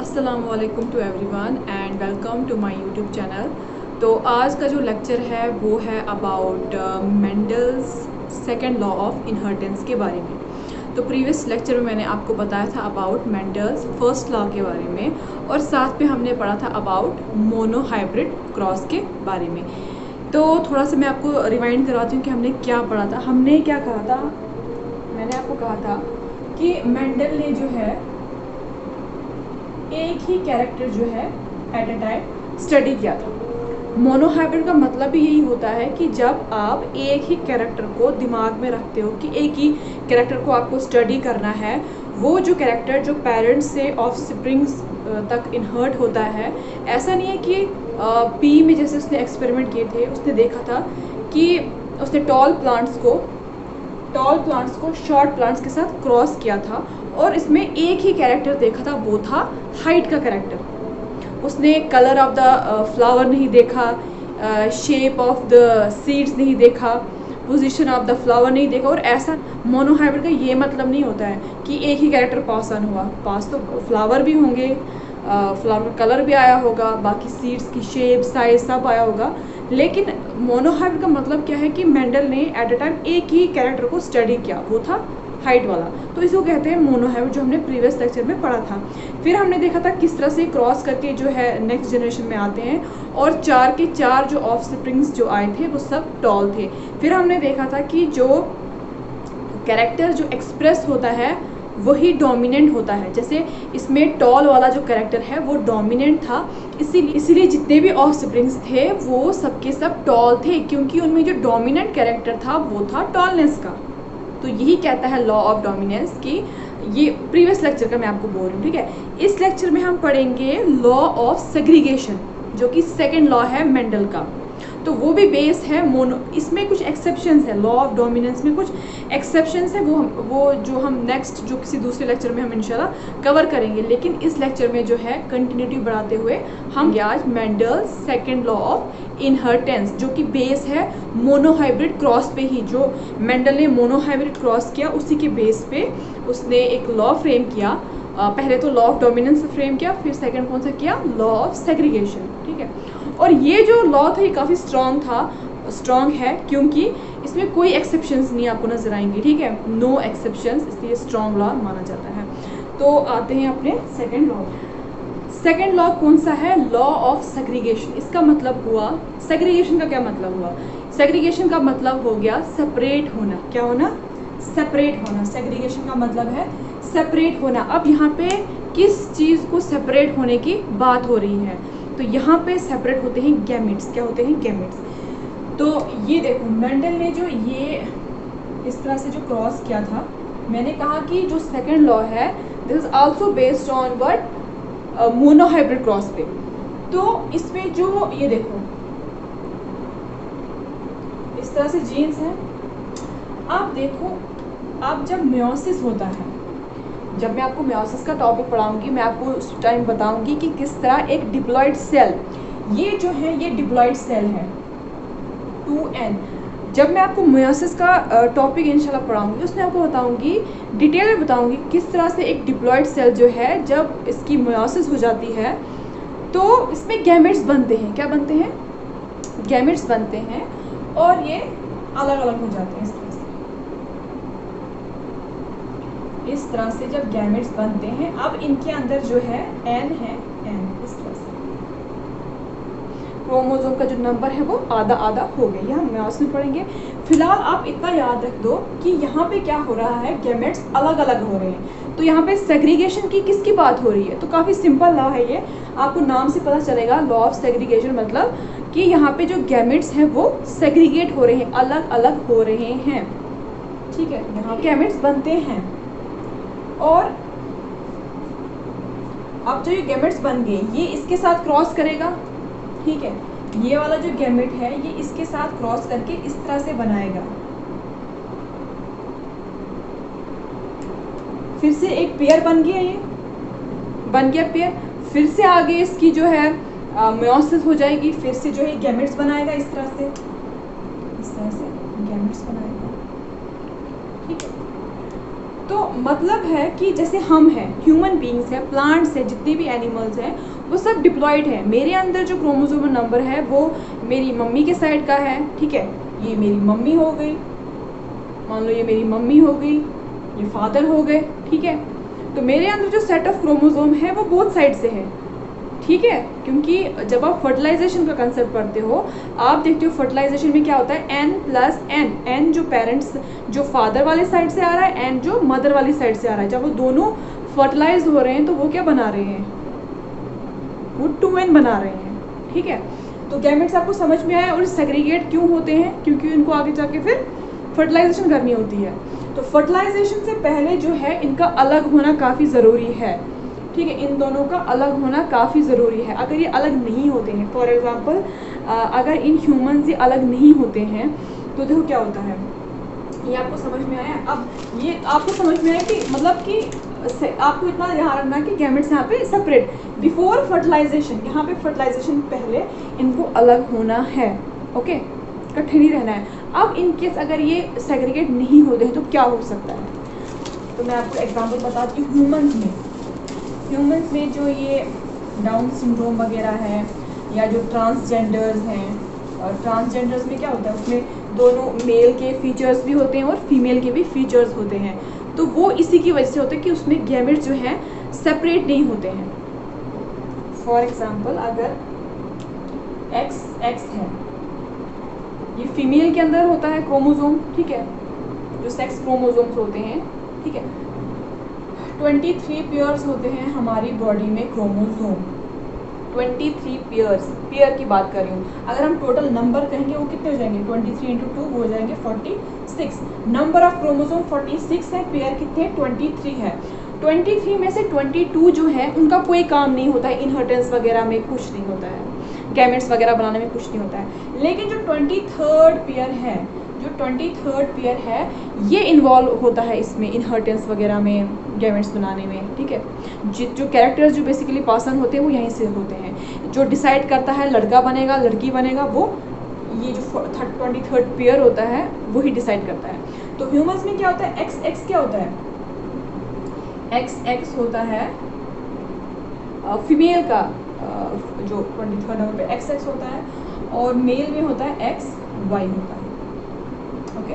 अस्सलामुअलैकुम to everyone and welcome to my YouTube channel. तो आज का जो लेक्चर है वो है about Mendel's second law of inheritance के बारे में। तो प्रीवियस लेक्चर में मैंने आपको बताया था अबाउट मेंडल्स फर्स्ट लॉ के बारे में और साथ में हमने पढ़ा था अबाउट मोनोहाइब्रिड क्रॉस के बारे में। तो थोड़ा सा मैं आपको रिवाइंड करवाती हूँ कि हमने क्या पढ़ा था। हमने क्या कहा था, मैंने आपको कहा था कि मेंडल ने जो है एक ही कैरेक्टर जो है एट अ टाइम स्टडी किया था। मोनोहाइब्रिड का मतलब भी यही होता है कि जब आप एक ही कैरेक्टर को दिमाग में रखते हो कि एक ही कैरेक्टर को आपको स्टडी करना है, वो जो कैरेक्टर जो पेरेंट्स से ऑफस्प्रिंग्स तक इनहर्ट होता है। ऐसा नहीं है कि पी में जैसे उसने एक्सपेरिमेंट किए थे, उसने देखा था कि उसने टॉल प्लांट्स को शॉर्ट प्लांट्स के साथ क्रॉस किया था और इसमें एक ही कैरेक्टर देखा था, वो था हाइट का कैरेक्टर। उसने कलर ऑफ द फ्लावर नहीं देखा, शेप ऑफ द सीड्स नहीं देखा, पोजीशन ऑफ द फ्लावर नहीं देखा। और ऐसा मोनोहाइब्रिड का ये मतलब नहीं होता है कि एक ही कैरेक्टर पास ऑन हुआ। पास तो फ्लावर भी होंगे, फ्लावर का कलर भी आया होगा, बाकी सीड्स की शेप साइज सब आया होगा। लेकिन मोनोहाइब्रिड का मतलब क्या है कि मेंडल ने एट अ टाइम एक ही कैरेक्टर को स्टडी किया, वो था हाइट वाला। तो इसको कहते हैं मोनोहाइब्रिड, जो हमने प्रीवियस लेक्चर में पढ़ा था। फिर हमने देखा था किस तरह से क्रॉस करके जो है नेक्स्ट जनरेशन में आते हैं और 4 के 4 जो ऑफस्प्रिंग्स जो आए थे वो सब टॉल थे। फिर हमने देखा था कि जो कैरेक्टर जो एक्सप्रेस होता है वही डोमिनेंट होता है। जैसे इसमें टॉल वाला जो कैरेक्टर है वो डोमिनेंट था, इसीलिए जितने भी ऑफस्प्रिंग्स थे वो सबके सब टॉल थे, क्योंकि उनमें जो डोमिनेंट कैरेक्टर था वो था टॉलनेस का। तो यही कहता है लॉ ऑफ डोमिनेंस की। ये प्रीवियस लेक्चर का मैं आपको बोल रही हूँ, ठीक है। इस लेक्चर में हम पढ़ेंगे लॉ ऑफ सेग्रीगेशन, जो कि सेकंड लॉ है मेंडल का। तो वो भी बेस है मोनो। इसमें कुछ एक्सेप्शंस है, लॉ ऑफ डोमिनेंस में कुछ एक्सेप्शंस है, वो जो हम नेक्स्ट जो किसी दूसरे लेक्चर में हम इंशाल्लाह कवर करेंगे। लेकिन इस लेक्चर में जो है कंटिन्यूटी बढ़ाते हुए हम आज Mendel's second law of inheritance, जो कि बेस है मोनोहाइब्रिड क्रॉस पे ही। जो मेंडल ने मोनोहाइब्रिड क्रॉस किया उसी के बेस पे उसने एक लॉ फ्रेम किया। पहले तो लॉ ऑफ डोमिनेंस फ्रेम किया, फिर सेकंड कौन सा किया, लॉ ऑफ सेग्रीगेशन, ठीक है। और ये जो लॉ था ये काफ़ी स्ट्रॉन्ग है, क्योंकि इसमें कोई एक्सेप्शंस नहीं आपको नजर आएंगे, ठीक है। नो एक्सेप्शंस, इसलिए स्ट्रॉन्ग लॉ माना जाता है। तो आते हैं अपने सेकंड लॉ। सेकंड लॉ कौन सा है, लॉ ऑफ सेग्रीगेशन। इसका मतलब हुआ, सेग्रीगेशन का क्या मतलब हुआ, सेग्रीगेशन का मतलब हो गया सेपरेट होना। क्या होना, सेपरेट होना। सेग्रीगेशन का मतलब है सेपरेट होना। अब यहाँ पे किस चीज़ को सेपरेट होने की बात हो रही है, तो यहाँ पे सेपरेट होते हैं गैमेट्स। क्या होते हैं, गैमेट्स। तो ये देखो मेंडल ने जो ये इस तरह से जो क्रॉस किया था, मैंने कहा कि जो सेकंड लॉ है this is also based on what, monohybrid cross पे। तो इसमें जो ये देखो इस तरह से जीन्स हैं। आप देखो, आप जब मेयोसिस होता है, जब मैं आपको मेयोसिस का टॉपिक पढ़ाऊंगी, मैं आपको उस टाइम बताऊंगी कि किस तरह एक डिप्लॉइड सेल, ये जो है ये डिप्लॉइड सेल है 2n। जब मैं आपको मेयोसिस का टॉपिक इंशाल्लाह पढ़ाऊंगी उसमें आपको बताऊंगी, डिटेल में बताऊंगी किस तरह से एक डिप्लॉइड सेल जो है जब इसकी मेयोसिस हो जाती है तो इसमें गैमेट्स बनते हैं। क्या बनते हैं, गैमेट्स बनते हैं और ये अलग अलग हो जाते हैं। इस तरह से जब गैमेट्स बनते हैं, अब इनके अंदर जो है n है, n इस तरह से क्रोमोसोम का जो नंबर है वो आधा आधा हो गया। ये हम मेयोसिस में पढ़ेंगे। फिलहाल आप इतना याद रख दो कि यहाँ पे क्या हो रहा है, गैमेट्स अलग अलग हो रहे हैं। तो यहाँ पे सेग्रीगेशन की किसकी बात हो रही है, तो काफ़ी सिंपल लॉ है ये, आपको नाम से पता चलेगा। लॉ ऑफ सेग्रीगेशन मतलब कि यहाँ पे जो गैमेट्स हैं वो सेग्रीगेट हो रहे हैं, अलग अलग हो रहे हैं, ठीक है। यहाँ गैमेट्स बनते हैं और अब जो ये गैमेट्स बन गए ये इसके साथ क्रॉस करेगा, ठीक है। ये वाला जो गैमेट है ये इसके साथ क्रॉस करके इस तरह से बनाएगा। फिर से एक पेयर बन गया, ये बन गया पेयर। फिर से आगे इसकी जो है मेयोसिस हो जाएगी, फिर से जो है गैमेट्स बनाएगा इस तरह से गैमेट्स बनाएगा, ठीक है। तो मतलब है कि जैसे हम हैं, ह्यूमन बींग्स हैं, प्लांट्स हैं, जितने भी एनिमल्स हैं वो सब डिप्लॉयड है। मेरे अंदर जो क्रोमोसोमल नंबर है वो मेरी मम्मी के साइड का है, ठीक है, ये मेरी मम्मी हो गई, मान लो ये मेरी मम्मी हो गई, ये फादर हो गए, ठीक है। तो मेरे अंदर जो सेट ऑफ क्रोमोसोम है वो बोथ साइड से है, ठीक है। क्योंकि जब आप फर्टिलाइजेशन का कंसेप्ट पढ़ते हो, आप देखते हो फर्टिलाइजेशन में क्या होता है, n+n, n जो पेरेंट्स, जो फादर वाले साइड से आ रहा है, n जो मदर वाली साइड से आ रहा है, जब वो दोनों फर्टिलाइज हो रहे हैं तो वो क्या बना रहे हैं, वो 2n बना रहे हैं, ठीक है। तो गैमेट्स आपको समझ में आया। और सेग्रीगेट क्यों होते हैं, क्योंकि इनको आगे जाके फिर फर्टिलाइजेशन करनी होती है। तो फर्टिलाइजेशन से पहले जो है इनका अलग होना काफ़ी ज़रूरी है, ठीक है, इन दोनों का अलग होना काफ़ी ज़रूरी है। अगर ये अलग नहीं होते हैं, फॉर एग्जांपल अगर इन ह्यूमन से अलग नहीं होते हैं तो देखो क्या होता है, ये आपको समझ में आया। अब ये आपको समझ में आया कि मतलब कि आपको इतना ध्यान रखना कि गैमेट्स यहाँ पे सेपरेट बिफोर फर्टिलाइजेशन, यहाँ पे फर्टिलाइजेशन पहले इनको अलग होना है, ओके, इकट्ठे नहीं रहना है। अब इन केस अगर ये सेग्रीगेट नहीं होते हैं तो क्या हो सकता है, तो मैं आपको एग्जांपल बताती हूँ। ह्यूमंस में जो ये डाउन सिंड्रोम वगैरह है या जो ट्रांसजेंडर्स हैं, और ट्रांसजेंडर्स में क्या होता है, उसमें दोनों मेल के फीचर्स भी होते हैं और फीमेल के भी फीचर्स होते हैं। तो वो इसी की वजह से होता है कि उसमें गैमेट्स जो हैं सेपरेट नहीं होते हैं। फॉर एग्जांपल अगर XX है, ये फीमेल के अंदर होता है क्रोमोसोम, ठीक है, जो सेक्स क्रोमोसोम्स होते हैं, ठीक है। 23 पेयर्स होते हैं हमारी बॉडी में क्रोमोसोम, 23 पेयर की बात कर रही हूँ। अगर हम टोटल नंबर कहेंगे वो कितने हो जाएंगे, 23 × 2 हो जाएंगे 46। नंबर ऑफ क्रोमोसोम 46 है, पेयर कितने 23 है। 23 में से 22 जो है उनका कोई काम नहीं होता है, इनहेरिटेंस वगैरह में कुछ नहीं होता है, गैमेट्स वगैरह बनाने में कुछ नहीं होता है। लेकिन जो 23rd पेयर है, जो 23rd पेयर है ये इन्वॉल्व होता है इसमें, इनहेरिटेंस वगैरह में, गैमेट्स बनाने में, ठीक है। जो कैरेक्टर्स जो बेसिकली पास ऑन होते हैं वो यहीं से होते हैं। जो डिसाइड करता है लड़का बनेगा लड़की बनेगा, वो ये जो 23rd पेयर होता है वही डिसाइड करता है। तो ह्यूमंस में क्या होता है, XX क्या होता है, XX होता है फीमेल का, जो 23rd नंबर पे XX होता है, और मेल में होता है XY होता है, ओके।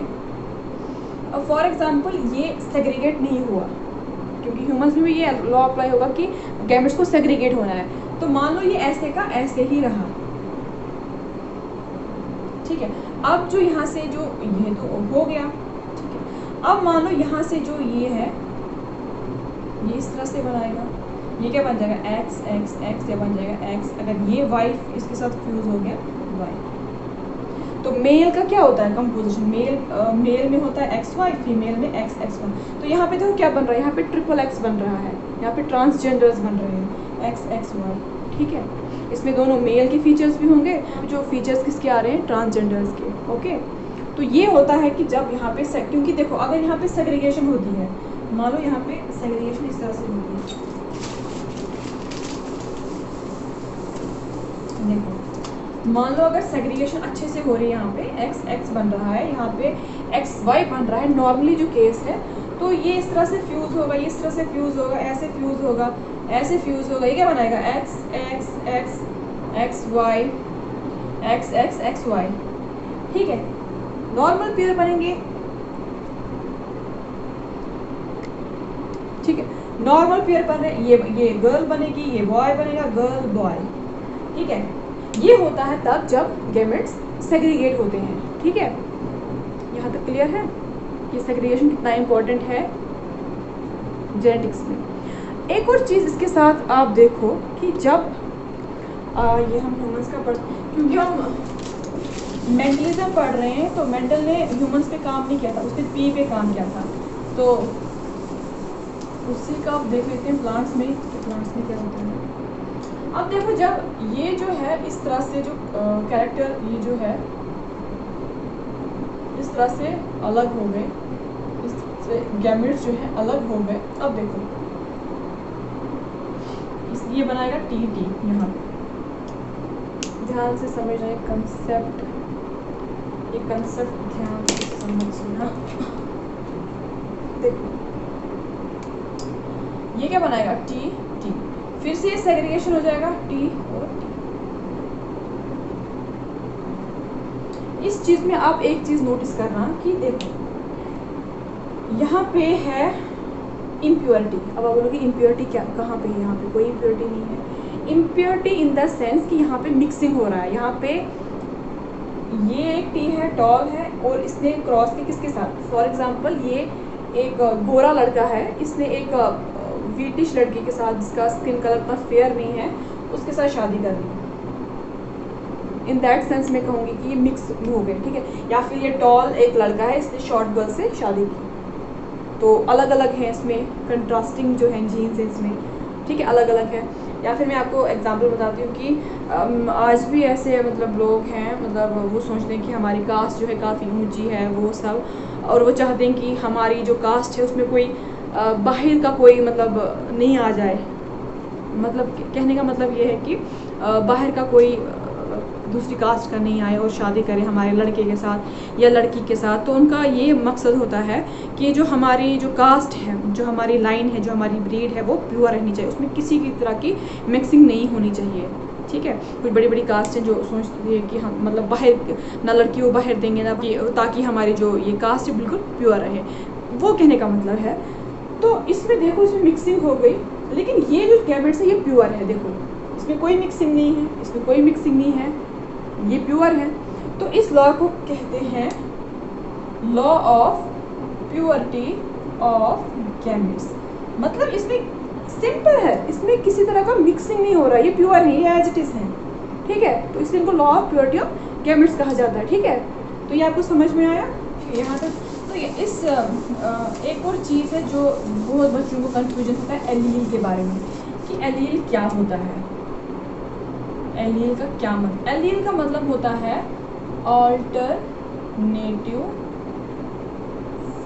अब फॉर एग्जांपल ये सेग्रीगेट नहीं हुआ, क्योंकि ह्यूमंस में भी ये लॉ अप्लाई होगा कि गैमेट्स को सेग्रीगेट होना है। तो मान लो ये ऐसे का ऐसे ही रहा, ठीक है। अब जो यहाँ से जो ये तो हो गया, ठीक है। अब मान लो यहाँ से जो ये है ये इस तरह से बनाएगा, ये क्या बन जाएगा X X X, या बन जाएगा X। अगर ये Y इसके साथ फ्यूज हो गया Y। तो मेल का क्या होता है कंपोजिशन, मेल में होता है XY, फीमेल में XX1। तो यहाँ पे देखो क्या बन रहा है, यहाँ पे XXX बन रहा है, यहाँ पे ट्रांसजेंडर्स बन रहे हैं XXY, ठीक है। इसमें दोनों मेल के फीचर्स भी होंगे, जो फीचर्स किसके आ रहे हैं, ट्रांसजेंडर्स के, ओके। तो ये होता है कि जब यहाँ पे क्योंकि देखो अगर यहाँ पे सेग्रीगेशन होती है, मान लो यहाँ पे सेग्रीगेशन इस तरह से होती है, देखो मान लो अगर सेग्रीगेशन अच्छे से हो रही है, यहाँ पे XX बन रहा है, यहाँ पे XY बन रहा है, नॉर्मली जो केस है, तो ये इस तरह से फ्यूज होगा, ये इस तरह से फ्यूज होगा, ऐसे फ्यूज होगा, ऐसे फ्यूज होगा, ये क्या बनाएगा X X X XY X X XY, ठीक है। नॉर्मल पेयर बनेंगे, ठीक है, नॉर्मल पेयर बन रहे, ये गर्ल बनेगी, ये बॉय बनेगा, गर्ल बॉय, ठीक है। ये होता है तब जब गैमेट्स सेग्रीगेट होते हैं, ठीक है। यहाँ तक क्लियर है कि सेग्रीगेशन कितना इम्पोर्टेंट है जेनेटिक्स में। एक और चीज़ इसके साथ आप देखो कि जब ये हम ह्यूमंस का क्योंकि हम मेंटलिज्म पढ़ रहे हैं, तो मेंटल ने ह्यूमंस पे काम नहीं किया था, उसने पी पे काम किया था। तो उसी का आप देख लेते हैं प्लांट्स में, तो प्लांट्स में क्या होता है। अब देखो जब ये जो है इस तरह से जो कैरेक्टर ये जो है इस तरह से अलग हो गए, इससे गैमेट्स जो है अलग हो गए। अब देखो ये बनाएगा TT, यहाँ पे ध्यान से समझना ये कंसेप्ट ध्यान से समझना। देखो ये क्या बनाएगा टी टी, फिर से ये सेग्रीगेशन हो जाएगा टी और टी। इस चीज में आप एक चीज नोटिस करना कि देखो यहाँ पे है इम्प्योरिटी। अब आप बोलोगे इम्प्योरिटी क्या कहाँ पे है, यहाँ पे कोई इम्प्योरिटी नहीं है। इम्प्योरिटी इन द सेंस कि यहाँ पे मिक्सिंग हो रहा है। यहाँ पे ये एक टी है, टॉल है, और इसने क्रॉस के किसके साथ, फॉर एग्जांपल ये एक गोरा लड़का है, इसने एक व्हीटिश लड़की के साथ जिसका स्किन कलर इतना फेयर नहीं है उसके साथ शादी कर ली। इन दैट सेंस मैं कहूँगी कि ये मिक्स हो गए, ठीक है। या फिर ये टॉल एक लड़का है, इसने शॉर्ट गर्ल से शादी की, तो अलग अलग है इसमें, कंट्रास्टिंग जो है जीन्स है इसमें, ठीक है, अलग अलग है। या फिर मैं आपको एग्जांपल बताती हूँ कि आज भी ऐसे मतलब लोग हैं, मतलब वो सोचते हैं कि हमारी कास्ट जो है काफ़ी ऊंची है वो सब, और वो चाहते हैं कि हमारी जो कास्ट है उसमें कोई बाहर का कोई मतलब नहीं आ जाए। मतलब कहने का मतलब ये है कि बाहर का कोई दूसरी कास्ट का नहीं आए और शादी करे हमारे लड़के के साथ या लड़की के साथ। तो उनका ये मकसद होता है कि जो हमारी जो कास्ट है, जो हमारी लाइन है, जो हमारी ब्रीड है वो प्योर रहनी चाहिए, उसमें किसी की तरह की मिक्सिंग नहीं होनी चाहिए, ठीक है। कुछ बड़ी बड़ी कास्ट हैं जो सोचती है कि हम मतलब बाहर ना लड़की को बाहर देंगे ना, ताकि हमारी जो ये कास्ट है बिल्कुल प्योर रहे, वो कहने का मतलब है। तो इसमें देखो इसमें मिक्सिंग हो गई, लेकिन ये जो गैमेट्स है ये प्योर है, देखो इसमें कोई मिक्सिंग नहीं है, इसमें कोई मिक्सिंग नहीं है, ये प्योर है। तो इस लॉ को कहते हैं law of purity of gametes. मतलब इसमें सिंपल है, इसमें किसी तरह का मिक्सिंग नहीं हो रहा है, ये प्योर है, ये एज इट इज है, ठीक है। तो इसलिए इनको law of purity of gametes कहा जाता है, ठीक है। तो ये आपको समझ में आया यहाँ तक। तो ये इस एक और चीज़ है जो बहुत बच्चों को कंफ्यूजन होता है एलील के बारे में, कि एलील क्या होता है। एलील का क्या मतलब, एलील का मतलब होता है अल्टरनेटिव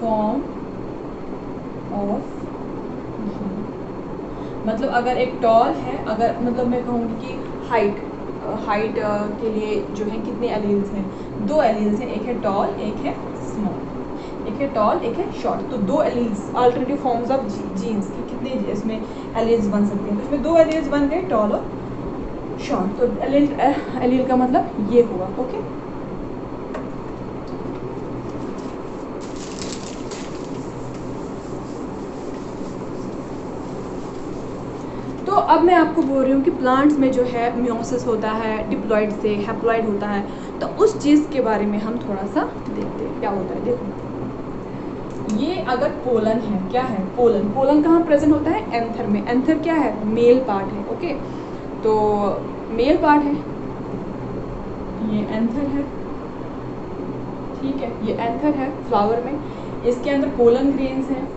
फॉर्म ऑफ। मतलब अगर एक टॉल है, अगर मतलब मैं कहूँगी कि हाइट के लिए जो है कितने एलील्स हैं, 2 एलील्स हैं, एक है टॉल एक है स्मॉल, एक है टॉल एक है शॉर्ट। तो 2 alleles alternative forms of genes के कितने इसमें एलील्स बन सकते हैं, तो इसमें 2 एलील्स बन गए, टॉल और शॉर्ट। तो एलील का मतलब ये हुआ, ओके। तो अब मैं आपको बोल रही हूँ कि प्लांट्स में जो है मियोसिस होता है, डिप्लॉइड से हैप्लॉइड होता है, तो उस चीज़ के बारे में हम थोड़ा सा देखते हैं क्या होता है। देखो ये अगर पोलन है, क्या है पोलन कहाँ प्रेजेंट होता है, एंथर में। एंथर क्या है, मेल पार्ट है, ओके। तो मेल पार्ट है, ये एंथर है, ठीक है, ये एंथर है फ्लावर में। इसके अंदर पोलन ग्रेन्स हैं,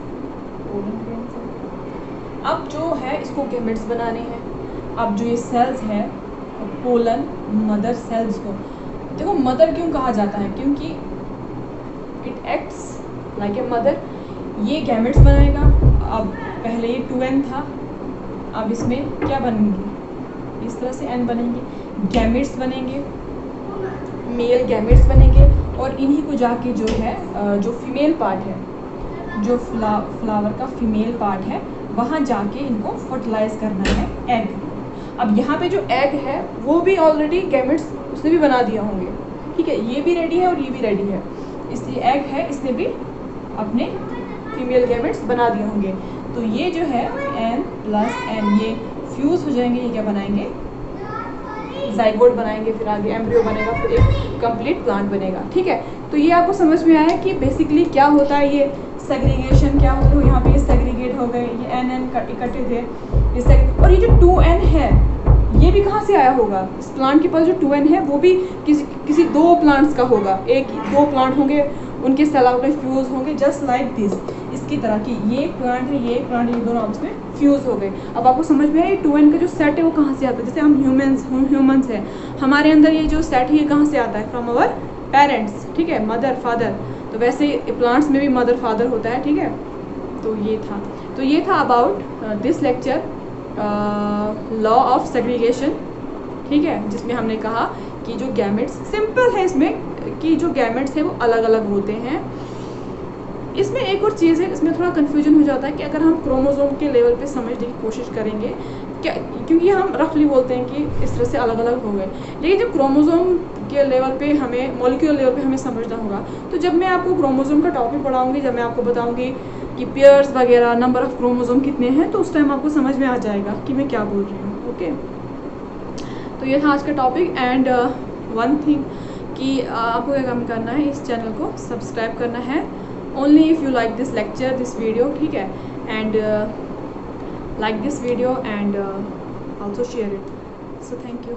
अब जो है इसको गैमेट्स बनाने हैं। अब जो ये सेल्स है पोलन मदर सेल्स को, देखो मदर क्यों कहा जाता है, क्योंकि it acts like a mother. ये गैमेट्स बनाएगा। अब पहले ये 2n था, अब इसमें क्या बनेंगे, इस तरह से n बनेंगे, गैमेट्स बनेंगे, मेल गैमेट्स बनेंगे, और इन्हीं को जाके जो है जो फीमेल पार्ट है, जो फ्लावर का फीमेल पार्ट है, वहाँ जाके इनको फर्टिलाइज करना है एग। अब यहाँ पे जो एग है वो भी ऑलरेडी गैमेट्स उसने भी बना दिया होंगे, ठीक है, ये भी रेडी है और ये भी रेडी है, इसलिए एग है, इसने भी अपने फीमेल गैमेट्स बना दिए होंगे। तो ये जो है n + n ये फ्यूज़ हो जाएंगे, ये क्या बनाएंगे, जाइगोट बनाएंगे, फिर आगे एम्ब्रियो बनेगा, फिर एक कंप्लीट प्लांट बनेगा, ठीक है। तो ये आपको समझ में आया कि बेसिकली क्या होता है, ये सेग्रीगेशन क्या होता है। यहाँ पे ये सेग्रीगेट हो गए, ये n इकट्ठे थे, और ये जो 2n है ये भी कहाँ से आया होगा, इस प्लांट के पास जो 2n है वो भी किसी 2 प्लांट्स का होगा, 1-2 प्लांट होंगे, उनके सेल आपस में फ्यूज़ होंगे, जस्ट लाइक दिस। इसकी तरह की ये प्लांट है, ये प्लांट, ये दोनों आपस में फ्यूज़ हो गए। अब आपको समझ में आया ये 2n का जो सेट है वो कहाँ से आता है। जैसे हम ह्यूमंस हैं, हमारे अंदर ये जो सेट है ये कहाँ से आता है, फ्रॉम आवर पेरेंट्स, ठीक है, मदर फादर। तो वैसे प्लांट्स में भी मदर फादर होता है, ठीक है। तो ये था about this lecture law of segregation, ठीक है, जिसमें हमने कहा कि जो गैमेट्स, सिंपल है इसमें कि जो गैमेट्स हैं वो अलग अलग होते हैं, इसमें एक और चीज़ है, इसमें थोड़ा कन्फ्यूजन हो जाता है कि अगर हम क्रोमोसोम के लेवल पे समझने की कोशिश करेंगे क्या, क्योंकि हम रफली बोलते हैं कि इस तरह से अलग अलग हो गए, लेकिन जब क्रोमोसोम के लेवल पे हमें मॉलिक्यूलर लेवल पे हमें समझना होगा, तो जब मैं आपको क्रोमोसोम का टॉपिक पढ़ाऊँगी, जब मैं आपको बताऊँगी कि पेयर्स वगैरह, नंबर ऑफ़ क्रोमोसोम कितने हैं, तो उस टाइम आपको समझ में आ जाएगा कि मैं क्या बोल रही हूँ। ओके, तो ये था आज का टॉपिक। एंड वन थिंग कि आपको क्या काम करना है, इस चैनल को सब्सक्राइब करना है, only if you like this lecture, this video, ठीक है, and like this video and also share it. So thank you.